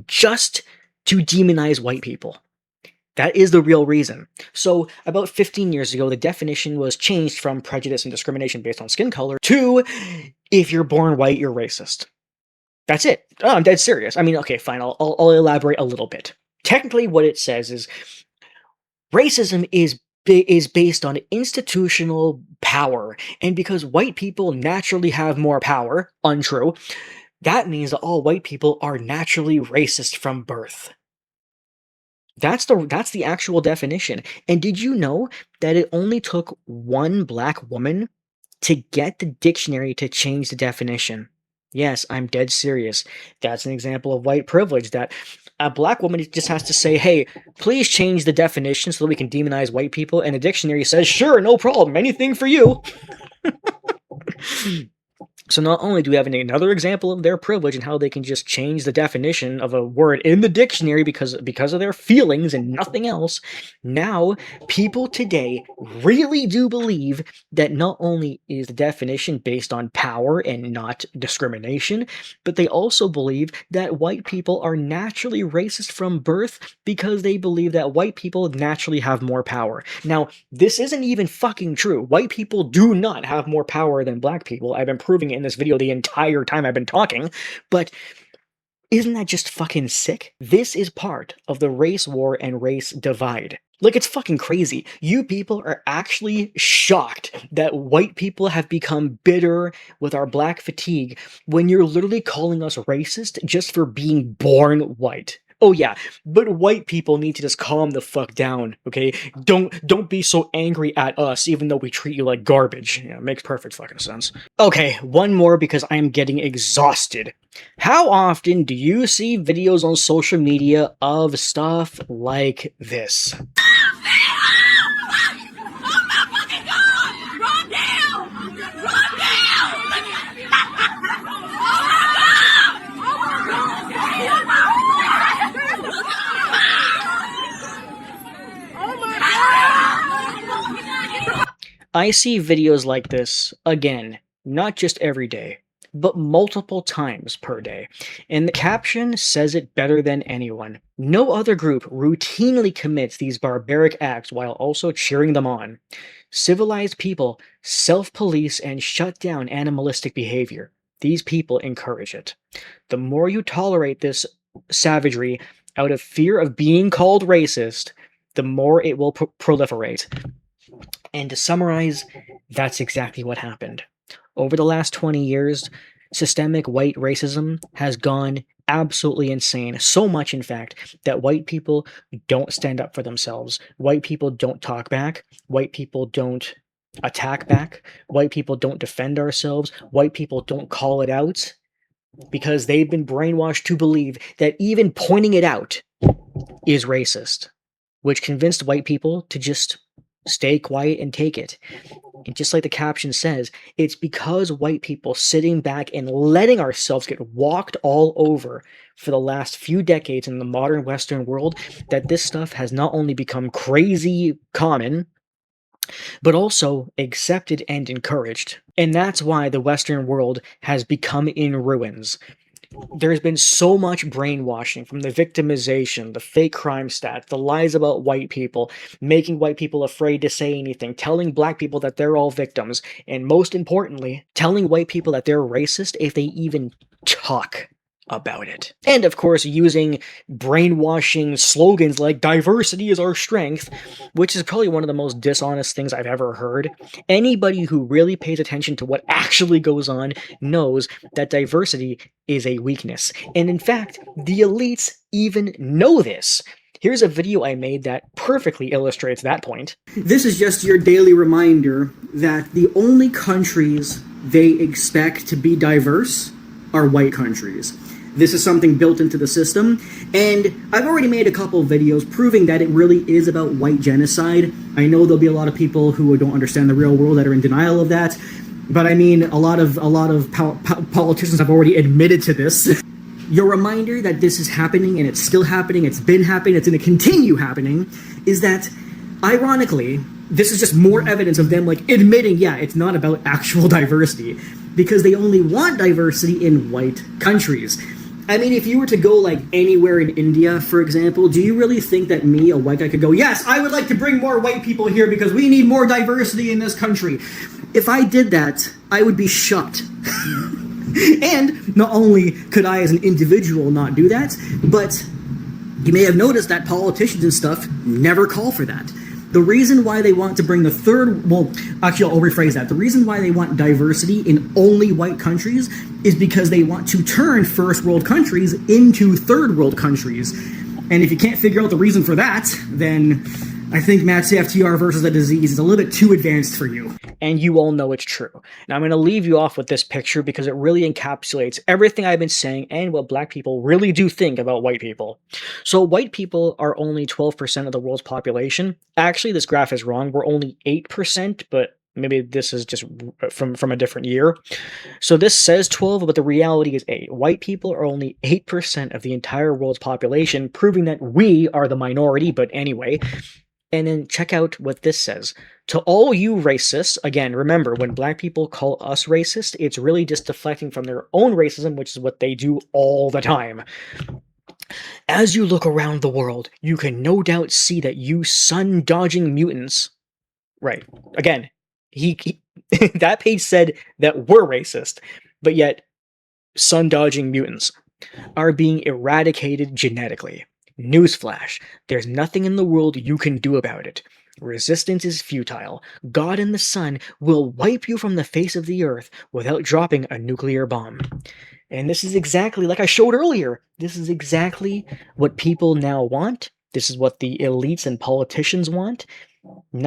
just to demonize white people. That is the real reason. So, about 15 years ago, the definition was changed from prejudice and discrimination based on skin color to if you're born white, you're racist. That's it. Oh, I'm dead serious. I mean, okay, fine, I'll elaborate a little bit. Technically, what it says is racism is based on institutional power, and because white people naturally have more power, untrue, that means that all white people are naturally racist from birth. That's the actual definition. And did you know that it only took one black woman to get the dictionary to change the definition? Yes, I'm dead serious. That's an example of white privilege, that a black woman just has to say, hey, please change the definition so that we can demonize white people, and the dictionary says, sure, no problem, anything for you. So not only do we have another example of their privilege and how they can just change the definition of a word in the dictionary because of their feelings and nothing else, now people today really do believe that not only is the definition based on power and not discrimination, but they also believe that white people are naturally racist from birth because they believe that white people naturally have more power. Now, this isn't even fucking true. White people do not have more power than black people. I've been proving it in this video the entire time I've been talking, but isn't that just fucking sick? This is part of the race war and race divide. Like, it's fucking crazy. You people are actually shocked that white people have become bitter with our black fatigue when you're literally calling us racist just for being born white. Oh yeah, but white people need to just calm the fuck down, okay? Don't be so angry at us even though we treat you like garbage. Yeah, it makes perfect fucking sense. Okay, one more because I am getting exhausted. How often do you see videos on social media of stuff like this? I see videos like this, again, not just every day, but multiple times per day, and the caption says it better than anyone. No other group routinely commits these barbaric acts while also cheering them on. Civilized people self-police and shut down animalistic behavior. These people encourage it. The more you tolerate this savagery out of fear of being called racist, the more it will proliferate. And to summarize, that's exactly what happened. Over the last 20 years, systemic white racism has gone absolutely insane. So much, in fact, that white people don't stand up for themselves. White people don't talk back. White people don't attack back. White people don't defend ourselves. White people don't call it out because they've been brainwashed to believe that even pointing it out is racist, which convinced white people to just stay quiet and take it. And just like the caption says, it's because white people sitting back and letting ourselves get walked all over for the last few decades in the modern Western world that this stuff has not only become crazy common, but also accepted and encouraged. And that's why the Western world has become in ruins. There's been so much brainwashing, from the victimization, the fake crime stats, the lies about white people, making white people afraid to say anything, telling black people that they're all victims, and most importantly, telling white people that they're racist if they even talk about it. And of course, using brainwashing slogans like diversity is our strength, which is probably one of the most dishonest things I've ever heard. Anybody who really pays attention to what actually goes on knows that diversity is a weakness. And in fact, the elites even know this. Here's a video I made that perfectly illustrates that point. This is just your daily reminder that the only countries they expect to be diverse are white countries. This is something built into the system, and I've already made a couple of videos proving that it really is about white genocide. I know there'll be a lot of people who don't understand the real world that are in denial of that, but I mean, a lot of politicians have already admitted to this. Your reminder that this is happening, and it's still happening, it's been happening, it's going to continue happening, is that, ironically, this is just more evidence of them, like, admitting, yeah, it's not about actual diversity, because they only want diversity in white countries. I mean, if you were to go, like, anywhere in India, for example, do you really think that me, a white guy, could go, yes, I would like to bring more white people here because we need more diversity in this country? If I did that, I would be shocked. And not only could I as an individual not do that, but you may have noticed that politicians and stuff never call for that. The reason why they want to bring the actually I'll rephrase that. The reason why they want diversity in only white countries is because they want to turn first world countries into third world countries. And if you can't figure out the reason for that, then I think Matt's FTR versus a disease is a little bit too advanced for you. And you all know it's true. Now I'm going to leave you off with this picture because it really encapsulates everything I've been saying and what black people really do think about white people. So white people are only 12% of the world's population. Actually, this graph is wrong. We're only 8%, but maybe this is just from a different year. So this says 12, but the reality is 8. White people are only 8% of the entire world's population, proving that we are the minority, but anyway. And then check out what this says. To all you racists, again, remember, when black people call us racist, it's really just deflecting from their own racism, which is what they do all the time. As you look around the world, you can no doubt see that you sun-dodging mutants... Right. Again, that page said that we're racist, but yet sun-dodging mutants are being eradicated genetically. Newsflash, there's nothing in the world you can do about it. Resistance is futile. God and the sun will wipe you from the face of the earth without dropping a nuclear bomb. And this is exactly, like I showed earlier, this is exactly what people now want. This is what the elites and politicians want.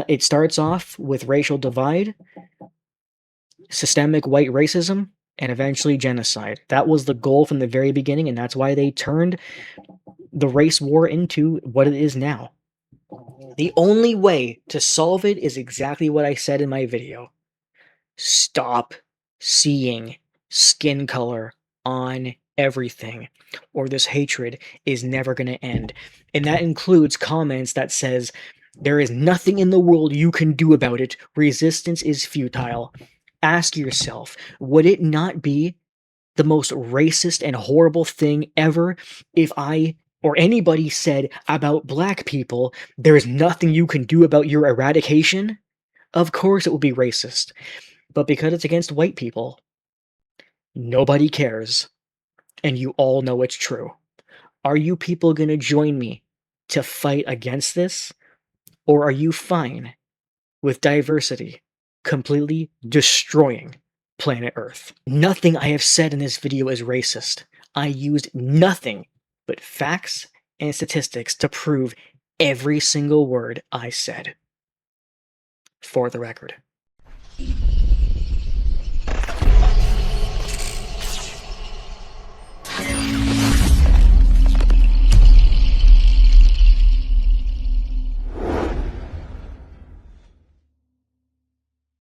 It starts off with racial divide, systemic white racism, and eventually genocide. That was the goal from the very beginning, and that's why they turned the race war into what it is now. The only way to solve it is exactly what I said in my video. Stop seeing skin color on everything, or this hatred is never going to end. And that includes comments that says, there is nothing in the world you can do about it. Resistance is futile. Ask yourself, would it not be the most racist and horrible thing ever if I or anybody said about black people, there is nothing you can do about your eradication? Of course it would be racist. But because it's against white people, nobody cares. And you all know it's true. Are you people going to join me to fight against this? Or are you fine with diversity completely destroying planet Earth? Nothing I have said in this video is racist. I used nothing but facts and statistics to prove every single word I said. For the record.